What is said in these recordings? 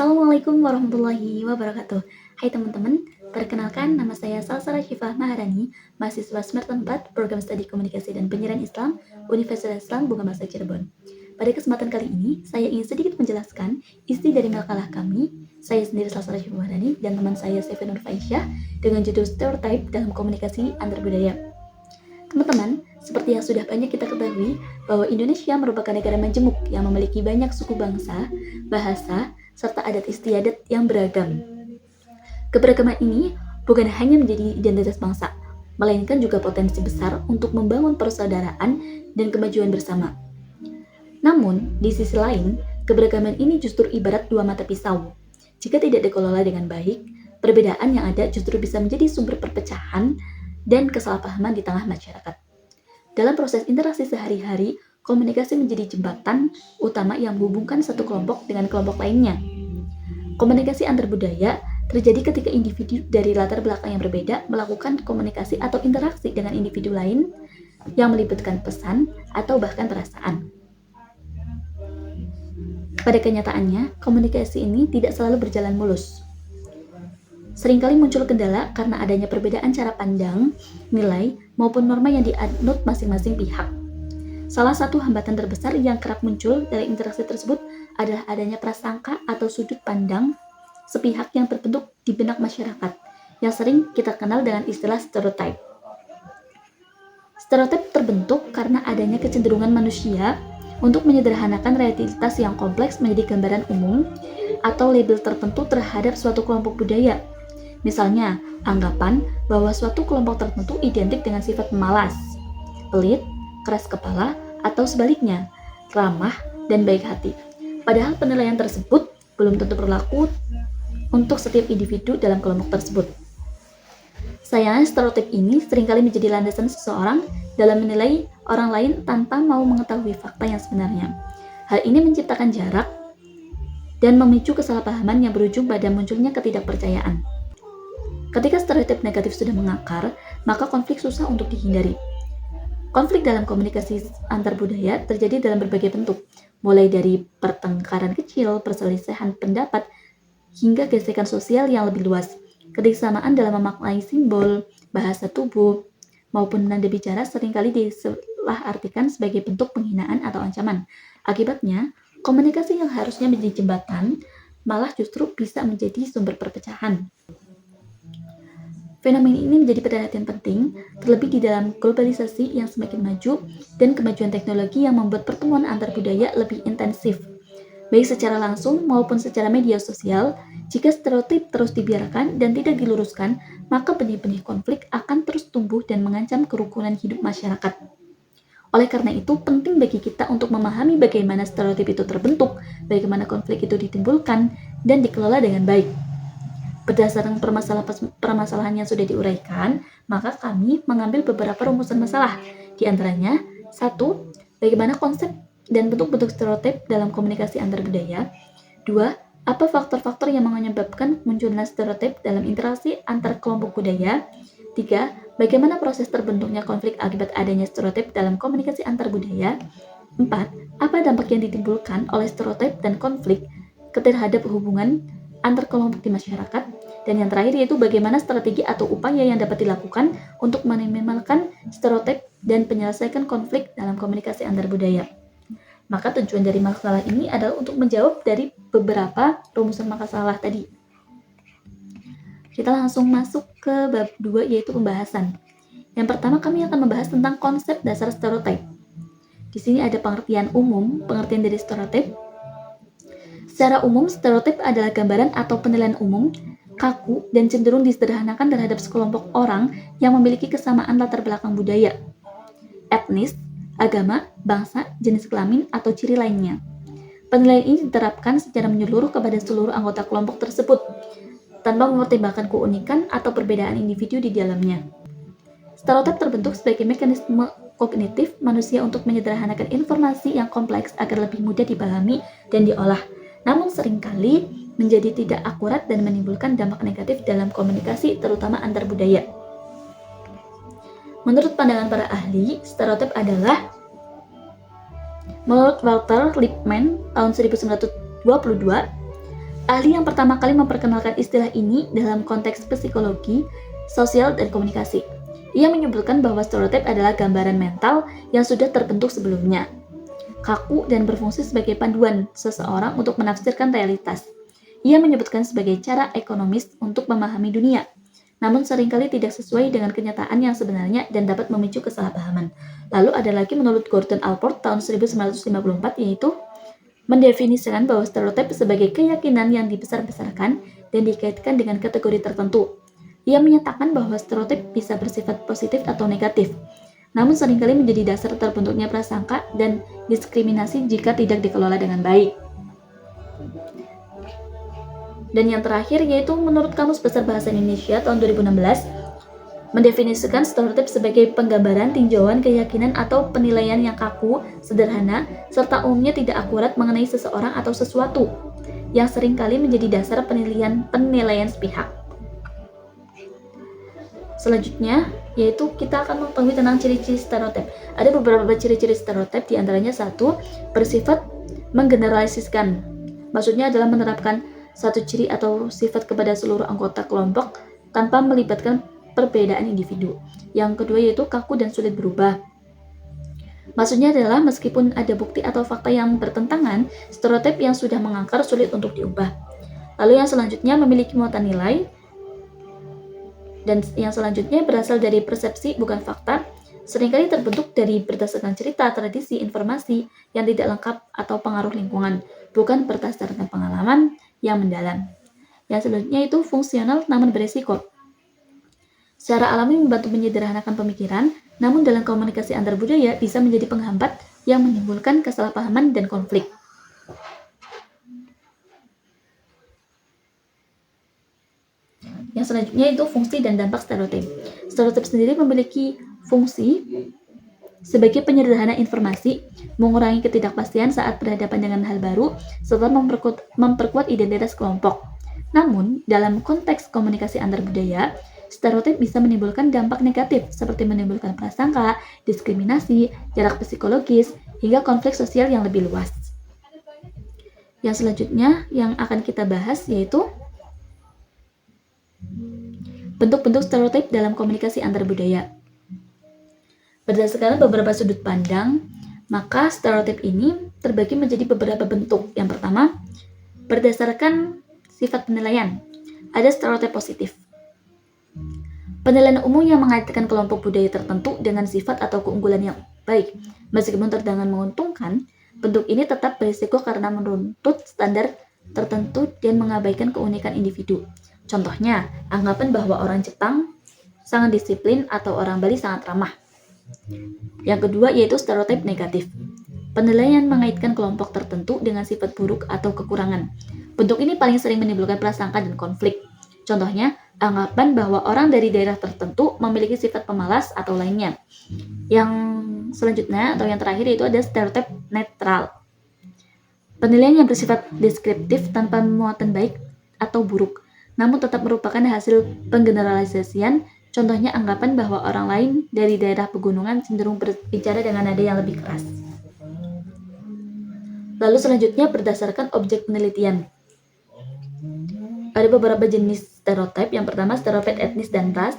Assalamualaikum warahmatullahi wabarakatuh. Hai teman-teman, perkenalkan nama saya Salsara Syifah Maharani, mahasiswa semester 4 Program Studi Komunikasi dan Penyiaran Islam, Universitas Islam Bunga Bangsa Cirebon. Pada kesempatan kali ini, saya ingin sedikit menjelaskan isi dari makalah kami, saya sendiri Salsara Syifah Maharani, dan teman saya Sefi Nur Faisyah, dengan judul Stereotype dalam Komunikasi Antar Budaya. Teman-teman, seperti yang sudah banyak kita ketahui, bahwa Indonesia merupakan negara majemuk yang memiliki banyak suku bangsa, bahasa, serta adat istiadat yang beragam. Keberagaman ini bukan hanya menjadi identitas bangsa, melainkan juga potensi besar untuk membangun persaudaraan dan kemajuan bersama. Namun, di sisi lain, keberagaman ini justru ibarat dua mata pisau. Jika tidak dikelola dengan baik, perbedaan yang ada justru bisa menjadi sumber perpecahan dan kesalahpahaman di tengah masyarakat. Dalam proses interaksi sehari-hari, komunikasi menjadi jembatan utama yang menghubungkan satu kelompok dengan kelompok lainnya. Komunikasi antar budaya terjadi ketika individu dari latar belakang yang berbeda melakukan komunikasi atau interaksi dengan individu lain yang melibatkan pesan atau bahkan perasaan. Pada kenyataannya, komunikasi ini tidak selalu berjalan mulus. Seringkali muncul kendala karena adanya perbedaan cara pandang, nilai, maupun norma yang dianut masing-masing pihak. Salah satu hambatan terbesar yang kerap muncul dari interaksi tersebut adalah adanya prasangka atau sudut pandang sepihak yang terbentuk di benak masyarakat, yang sering kita kenal dengan istilah stereotype. Stereotype terbentuk karena adanya kecenderungan manusia untuk menyederhanakan realitas yang kompleks menjadi gambaran umum atau label tertentu terhadap suatu kelompok budaya. Misalnya, anggapan bahwa suatu kelompok tertentu identik dengan sifat pemalas, pelit, keras kepala, atau sebaliknya, ramah dan baik hati. Padahal penilaian tersebut belum tentu berlaku untuk setiap individu dalam kelompok tersebut. Sayangnya, stereotip ini seringkali menjadi landasan seseorang dalam menilai orang lain tanpa mau mengetahui fakta yang sebenarnya. Hal ini menciptakan jarak dan memicu kesalahpahaman yang berujung pada munculnya ketidakpercayaan. Ketika stereotip negatif sudah mengakar, maka konflik susah untuk dihindari. Konflik dalam komunikasi antar budaya terjadi dalam berbagai bentuk, mulai dari pertengkaran kecil, perselisihan pendapat, hingga gesekan sosial yang lebih luas. Kebersamaan dalam memaknai simbol, bahasa tubuh, maupun nada bicara seringkali disalahartikan sebagai bentuk penghinaan atau ancaman. Akibatnya, komunikasi yang harusnya menjadi jembatan malah justru bisa menjadi sumber perpecahan. Fenomena ini menjadi perhatian penting, terlebih di dalam globalisasi yang semakin maju dan kemajuan teknologi yang membuat pertemuan antar budaya lebih intensif, baik secara langsung maupun secara media sosial. Jika stereotip terus dibiarkan dan tidak diluruskan, maka benih-benih konflik akan terus tumbuh dan mengancam kerukunan hidup masyarakat. Oleh karena itu, penting bagi kita untuk memahami bagaimana stereotip itu terbentuk, bagaimana konflik itu ditimbulkan, dan dikelola dengan baik. Berdasarkan permasalahan yang sudah diuraikan, maka kami mengambil beberapa rumusan masalah. Di antaranya, 1. Bagaimana konsep dan bentuk-bentuk stereotip dalam komunikasi antar budaya. 2. Apa faktor-faktor yang menyebabkan munculnya stereotip dalam interaksi antar kelompok budaya. 3. Bagaimana proses terbentuknya konflik akibat adanya stereotip dalam komunikasi antar budaya. 4. Apa dampak yang ditimbulkan oleh stereotip dan konflik terhadap hubungan antar kelompok di masyarakat. Dan yang terakhir yaitu bagaimana strategi atau upaya yang dapat dilakukan untuk meminimalkan stereotip dan menyelesaikan konflik dalam komunikasi antar budaya. Maka tujuan dari masalah ini adalah untuk menjawab dari beberapa rumusan masalah tadi. Kita langsung masuk ke bab 2 yaitu pembahasan. Yang pertama kami akan membahas tentang konsep dasar stereotip. Di sini ada pengertian umum, pengertian dari stereotip. Secara umum, stereotip adalah gambaran atau penilaian umum, kaku, dan cenderung disederhanakan terhadap sekelompok orang yang memiliki kesamaan latar belakang budaya, etnis, agama, bangsa, jenis kelamin, atau ciri lainnya. Penilaian ini diterapkan secara menyeluruh kepada seluruh anggota kelompok tersebut, tanpa mempertimbangkan keunikan atau perbedaan individu di dalamnya. Stereotip terbentuk sebagai mekanisme kognitif manusia untuk menyederhanakan informasi yang kompleks agar lebih mudah dipahami dan diolah, namun seringkali menjadi tidak akurat dan menimbulkan dampak negatif dalam komunikasi, terutama antar budaya. Menurut pandangan para ahli, stereotip adalah, menurut Walter Lippmann tahun 1922, Ahli yang pertama kali memperkenalkan istilah ini dalam konteks psikologi, sosial, dan komunikasi. Ia menyebutkan bahwa stereotip adalah gambaran mental yang sudah terbentuk sebelumnya, kaku dan berfungsi sebagai panduan seseorang untuk menafsirkan realitas. Ia menyebutkan sebagai cara ekonomis untuk memahami dunia, namun seringkali tidak sesuai dengan kenyataan yang sebenarnya dan dapat memicu kesalahpahaman. Lalu ada lagi menurut Gordon Allport tahun 1954, yaitu mendefinisikan bahwa stereotip sebagai keyakinan yang dibesar-besarkan dan dikaitkan dengan kategori tertentu. Ia menyatakan bahwa stereotip bisa bersifat positif atau negatif, namun seringkali menjadi dasar terbentuknya prasangka dan diskriminasi jika tidak dikelola dengan baik. Dan yang terakhir yaitu menurut Kamus Besar Bahasa Indonesia tahun 2016, mendefinisikan stereotip sebagai penggambaran tinjauan keyakinan atau penilaian yang kaku, sederhana, serta umumnya tidak akurat mengenai seseorang atau sesuatu, yang seringkali menjadi dasar penilaian sepihak. Selanjutnya, yaitu kita akan mengetahui tentang ciri-ciri stereotip. Ada beberapa ciri-ciri stereotip, diantaranya satu, bersifat menggeneralisasikan. Maksudnya adalah menerapkan satu ciri atau sifat kepada seluruh anggota kelompok tanpa melibatkan perbedaan individu. Yang kedua yaitu kaku dan sulit berubah. Maksudnya adalah meskipun ada bukti atau fakta yang bertentangan, stereotip yang sudah mengakar sulit untuk diubah. Lalu yang selanjutnya memiliki muatan nilai. Dan yang selanjutnya berasal dari persepsi bukan fakta, seringkali terbentuk dari berdasarkan cerita, tradisi, informasi yang tidak lengkap atau pengaruh lingkungan, bukan berdasarkan pengalaman yang mendalam. Yang selanjutnya itu fungsional namun beresiko. Secara alami membantu menyederhanakan pemikiran, namun dalam komunikasi antar budaya bisa menjadi penghambat yang menimbulkan kesalahpahaman dan konflik. Yang selanjutnya itu fungsi dan dampak stereotip. Stereotip sendiri memiliki fungsi sebagai penyederhana informasi, mengurangi ketidakpastian saat berhadapan dengan hal baru, serta memperkuat identitas kelompok. Namun, dalam konteks komunikasi antar budaya, stereotip bisa menimbulkan dampak negatif seperti menimbulkan prasangka, diskriminasi, jarak psikologis, hingga konflik sosial yang lebih luas. Yang selanjutnya yang akan kita bahas yaitu bentuk-bentuk stereotip dalam komunikasi antar budaya. Berdasarkan beberapa sudut pandang, maka stereotip ini terbagi menjadi beberapa bentuk. Yang pertama, berdasarkan sifat penilaian. Ada stereotip positif. Penilaian umum yang mengaitkan kelompok budaya tertentu dengan sifat atau keunggulan yang baik. Meskipun terdengar menguntungkan, bentuk ini tetap berisiko karena menuntut standar tertentu dan mengabaikan keunikan individu. Contohnya, anggapan bahwa orang Jepang sangat disiplin atau orang Bali sangat ramah. Yang kedua yaitu stereotip negatif. Penilaian mengaitkan kelompok tertentu dengan sifat buruk atau kekurangan. Bentuk ini paling sering menimbulkan prasangka dan konflik. Contohnya, anggapan bahwa orang dari daerah tertentu memiliki sifat pemalas atau lainnya. Yang selanjutnya atau yang terakhir yaitu ada stereotip netral. Penilaian yang bersifat deskriptif tanpa muatan baik atau buruk, namun tetap merupakan hasil penggeneralisasian. Contohnya anggapan bahwa orang lain dari daerah pegunungan cenderung berbicara dengan nada yang lebih keras. Lalu selanjutnya berdasarkan objek penelitian. Ada beberapa jenis stereotip. Yang pertama stereotip etnis dan ras.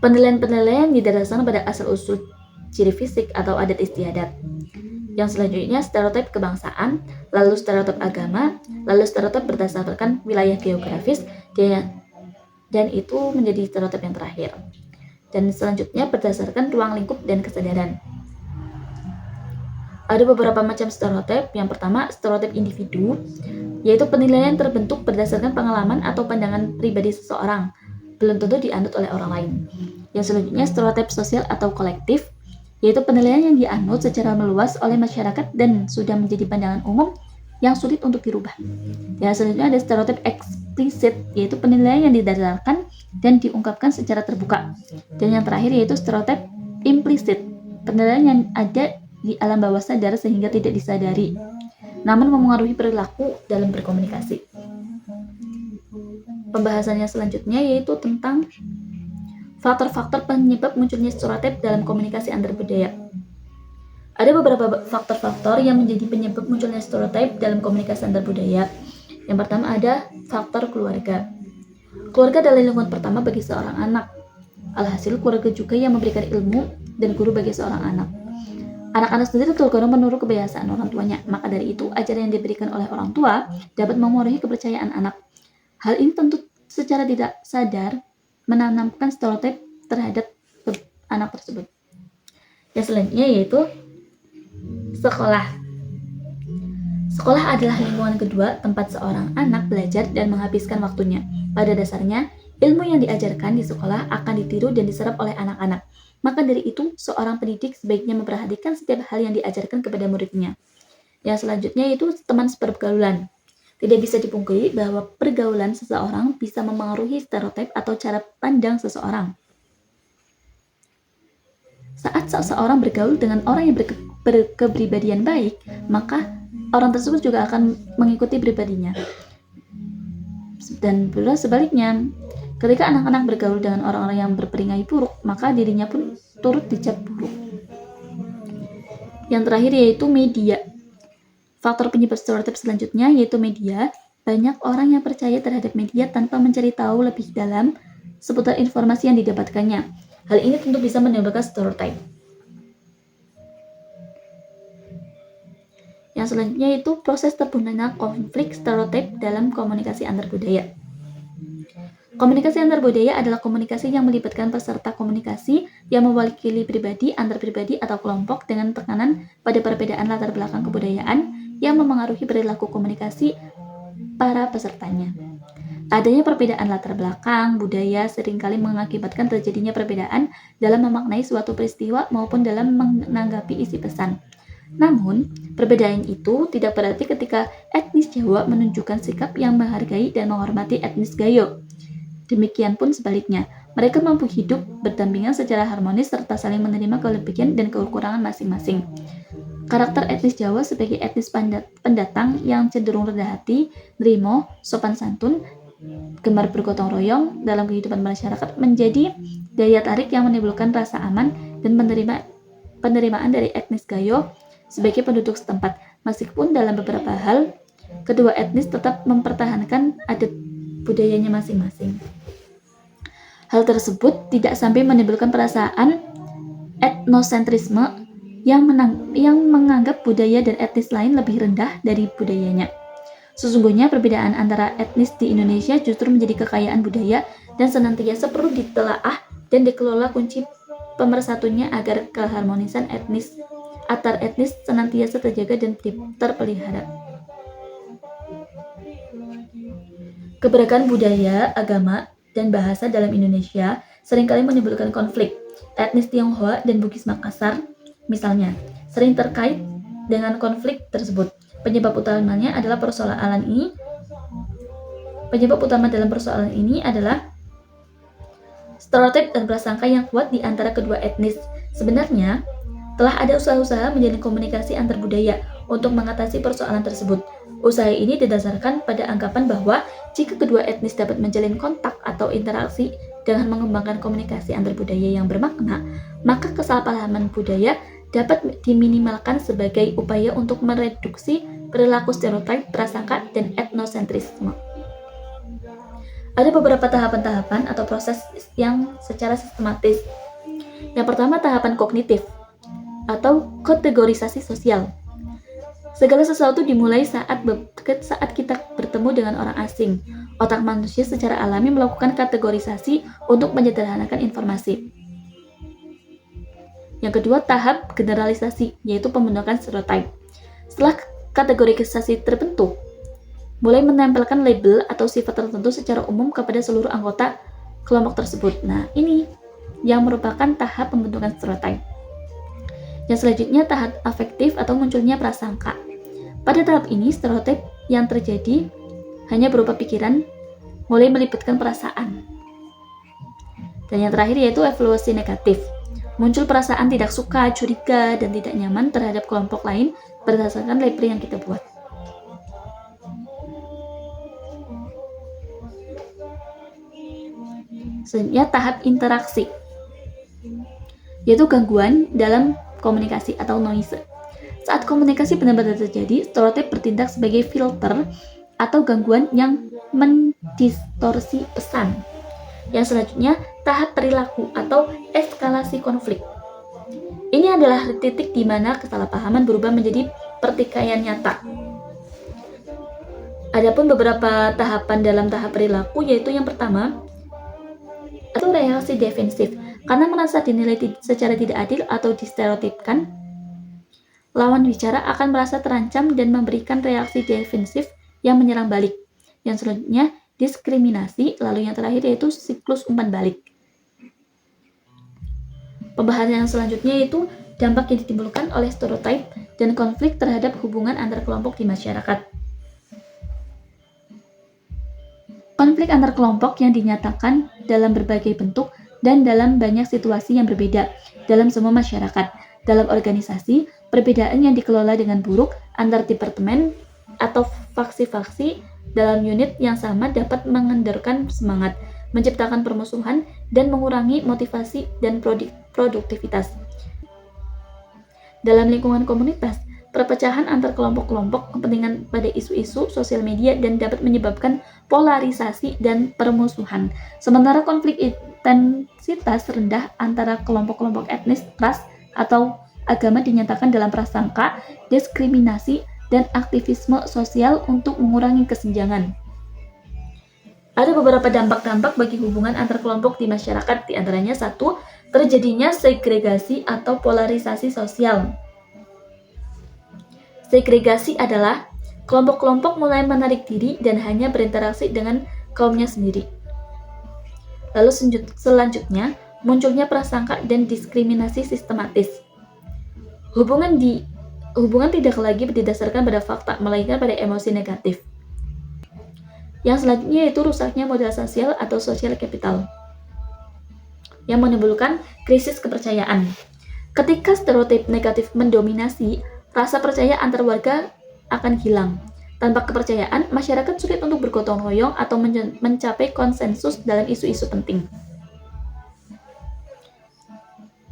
Penilaian-penilaian didasarkan pada asal-usul ciri fisik atau adat istiadat. Yang selanjutnya stereotip kebangsaan, lalu stereotip agama, lalu stereotip berdasarkan wilayah geografis, dan itu menjadi stereotip yang terakhir. Dan selanjutnya berdasarkan ruang lingkup dan kesadaran. Ada beberapa macam stereotip. Yang pertama stereotip individu, yaitu penilaian terbentuk berdasarkan pengalaman atau pandangan pribadi seseorang, belum tentu dianut oleh orang lain. Yang selanjutnya stereotip sosial atau kolektif, yaitu penilaian yang dianut secara meluas oleh masyarakat dan sudah menjadi pandangan umum yang sulit untuk dirubah. Yang selanjutnya ada stereotip eksplisit, yaitu penilaian yang didasarkan dan diungkapkan secara terbuka. Dan yang terakhir yaitu stereotip implisit, penilaian yang ada di alam bawah sadar sehingga tidak disadari, namun memengaruhi perilaku dalam berkomunikasi. Pembahasannya selanjutnya yaitu tentang faktor-faktor penyebab munculnya stereotip dalam komunikasi antar budaya. Ada beberapa faktor-faktor yang menjadi penyebab munculnya stereotip dalam komunikasi antar budaya. Yang pertama ada faktor keluarga. Keluarga adalah lingkungan pertama bagi seorang anak. Alhasil, keluarga juga yang memberikan ilmu dan guru bagi seorang anak. Anak-anak sendiri terkadang menurut kebiasaan orang tuanya, maka dari itu ajaran yang diberikan oleh orang tua dapat memengaruhi kepercayaan anak. Hal ini tentu secara tidak sadar menanamkan stereotip terhadap anak tersebut. Yang selanjutnya yaitu sekolah. Sekolah adalah lingkungan kedua tempat seorang anak belajar dan menghabiskan waktunya. Pada dasarnya, ilmu yang diajarkan di sekolah akan ditiru dan diserap oleh anak-anak. Maka dari itu, seorang pendidik sebaiknya memperhatikan setiap hal yang diajarkan kepada muridnya. Yang selanjutnya yaitu teman sepergaulan. Tidak bisa dipungkiri bahwa pergaulan seseorang bisa memengaruhi stereotip atau cara pandang seseorang. Saat seseorang bergaul dengan orang yang berkepribadian baik, maka orang tersebut juga akan mengikuti pribadinya. Dan pula sebaliknya, ketika anak-anak bergaul dengan orang-orang yang berperingai buruk, maka dirinya pun turut dicap buruk. Yang terakhir yaitu media. Faktor penyebab stereotip selanjutnya yaitu media. Banyak orang yang percaya terhadap media tanpa mencari tahu lebih dalam seputar informasi yang didapatkannya. Hal ini tentu bisa menimbulkan stereotip. Yang selanjutnya itu proses terbentuknya konflik stereotip dalam komunikasi antar budaya. Komunikasi antar budaya adalah komunikasi yang melibatkan peserta komunikasi yang mewakili pribadi, antar pribadi, atau kelompok dengan tekanan pada perbedaan latar belakang kebudayaan yang memengaruhi perilaku komunikasi para pesertanya. Adanya perbedaan latar belakang budaya seringkali mengakibatkan terjadinya perbedaan dalam memaknai suatu peristiwa maupun dalam menanggapi isi pesan. Namun, perbedaan itu tidak berarti ketika etnis Jawa menunjukkan sikap yang menghargai dan menghormati etnis Gayo. Demikian pun sebaliknya, mereka mampu hidup berdampingan secara harmonis serta saling menerima kelebihan dan kekurangan masing-masing. Karakter etnis Jawa sebagai etnis pendatang yang cenderung rendah hati, nerimo, sopan santun, gemar bergotong royong dalam kehidupan masyarakat menjadi daya tarik yang menimbulkan rasa aman dan penerimaan dari etnis Gayo sebagai penduduk setempat. Meskipun dalam beberapa hal, kedua etnis tetap mempertahankan adat budayanya masing-masing. Hal tersebut tidak sampai menimbulkan perasaan etnosentrisme yang menganggap budaya dan etnis lain lebih rendah dari budayanya. Sesungguhnya perbedaan antara etnis di Indonesia justru menjadi kekayaan budaya dan senantiasa perlu ditelaah dan dikelola kunci pemersatunya agar keharmonisan antar etnis senantiasa terjaga dan terpelihara. Keberagaman budaya, agama, dan bahasa dalam Indonesia seringkali menimbulkan konflik. Etnis Tionghoa dan Bugis Makassar, misalnya, sering terkait dengan konflik tersebut. Penyebab utama dalam persoalan ini adalah stereotip dan prasangka yang kuat di antara kedua etnis. Sebenarnya, telah ada usaha-usaha menjalin komunikasi antar budaya untuk mengatasi persoalan tersebut. Usaha ini didasarkan pada anggapan bahwa jika kedua etnis dapat menjalin kontak atau interaksi dengan mengembangkan komunikasi antar budaya yang bermakna, maka kesalahpahaman budaya dapat diminimalkan sebagai upaya untuk mereduksi perilaku stereotip, prasangka, dan etnosentrisme. Ada beberapa tahapan-tahapan atau proses yang secara sistematis. Yang pertama, tahapan kognitif atau kategorisasi sosial. Segala sesuatu dimulai saat kita bertemu dengan orang asing. Otak manusia secara alami melakukan kategorisasi untuk menyederhanakan informasi. Yang kedua, tahap generalisasi, yaitu pembentukan stereotip. Setelah kategorisasi terbentuk, mulai menempelkan label atau sifat tertentu secara umum kepada seluruh anggota kelompok tersebut. Nah, ini yang merupakan tahap pembentukan stereotip. Yang selanjutnya, tahap afektif atau munculnya prasangka. Pada tahap ini, stereotip yang terjadi hanya berupa pikiran, mulai melibatkan perasaan. Dan yang terakhir yaitu evaluasi negatif. Muncul perasaan tidak suka, curiga, dan tidak nyaman terhadap kelompok lain berdasarkan label yang kita buat. Selanjutnya tahap interaksi, yaitu gangguan dalam komunikasi atau noise. Saat komunikasi benar-benar terjadi, stereotip bertindak sebagai filter atau gangguan yang mendistorsi pesan. Yang selanjutnya, tahap perilaku atau eskalasi konflik. Ini adalah titik di mana kesalahpahaman berubah menjadi pertikaian nyata. Adapun beberapa tahapan dalam tahap perilaku, yaitu yang pertama, itu reaksi defensif. Karena merasa dinilai secara tidak adil atau distereotipkan, lawan bicara akan merasa terancam dan memberikan reaksi defensif yang menyerang balik. Yang selanjutnya, diskriminasi. Lalu yang terakhir yaitu siklus umpan balik. Pembahasan yang selanjutnya yaitu dampak yang ditimbulkan oleh stereotip dan konflik terhadap hubungan antar kelompok di masyarakat. Konflik antar kelompok yang dinyatakan dalam berbagai bentuk dan dalam banyak situasi yang berbeda dalam semua masyarakat. Dalam organisasi, perbedaan yang dikelola dengan buruk antar departemen atau faksi-faksi dalam unit yang sama dapat mengendorkan semangat, menciptakan permusuhan, dan mengurangi motivasi dan produktivitas. Dalam lingkungan komunitas, perpecahan antar kelompok-kelompok kepentingan pada isu-isu sosial media dan dapat menyebabkan polarisasi dan permusuhan. Sementara konflik intensitas rendah antara kelompok-kelompok etnis, ras, atau agama dinyatakan dalam prasangka, diskriminasi, dan aktivisme sosial untuk mengurangi kesenjangan. Ada beberapa dampak-dampak bagi hubungan antar kelompok di masyarakat, di antaranya satu, terjadinya segregasi atau polarisasi sosial. Segregasi adalah kelompok-kelompok mulai menarik diri dan hanya berinteraksi dengan kaumnya sendiri. Lalu selanjutnya, munculnya prasangka dan diskriminasi sistematis. Hubungan tidak lagi berdasarkan pada fakta, melainkan pada emosi negatif. Yang selanjutnya yaitu rusaknya modal sosial atau social capital, yang menimbulkan krisis kepercayaan. Ketika stereotip negatif mendominasi, rasa percaya antar warga akan hilang. Tanpa kepercayaan, masyarakat sulit untuk bergotong royong atau mencapai konsensus dalam isu-isu penting.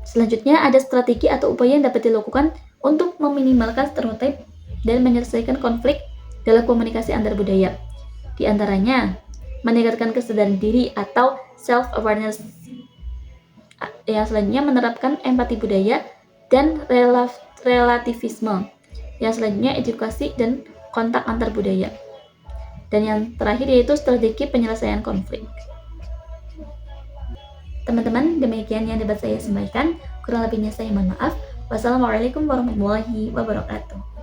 Selanjutnya, ada strategi atau upaya yang dapat dilakukan untuk meminimalkan stereotip dan menyelesaikan konflik dalam komunikasi antar budaya. Di antaranya, meningkatkan kesadaran diri atau self-awareness. Yang selanjutnya, menerapkan empati budaya dan relativisme. Yang selanjutnya, edukasi dan kontak antar budaya. Dan yang terakhir yaitu strategi penyelesaian konflik. Teman-teman, demikian yang dapat saya sampaikan. Kurang lebihnya saya mohon maaf. Wassalamualaikum warahmatullahi wabarakatuh.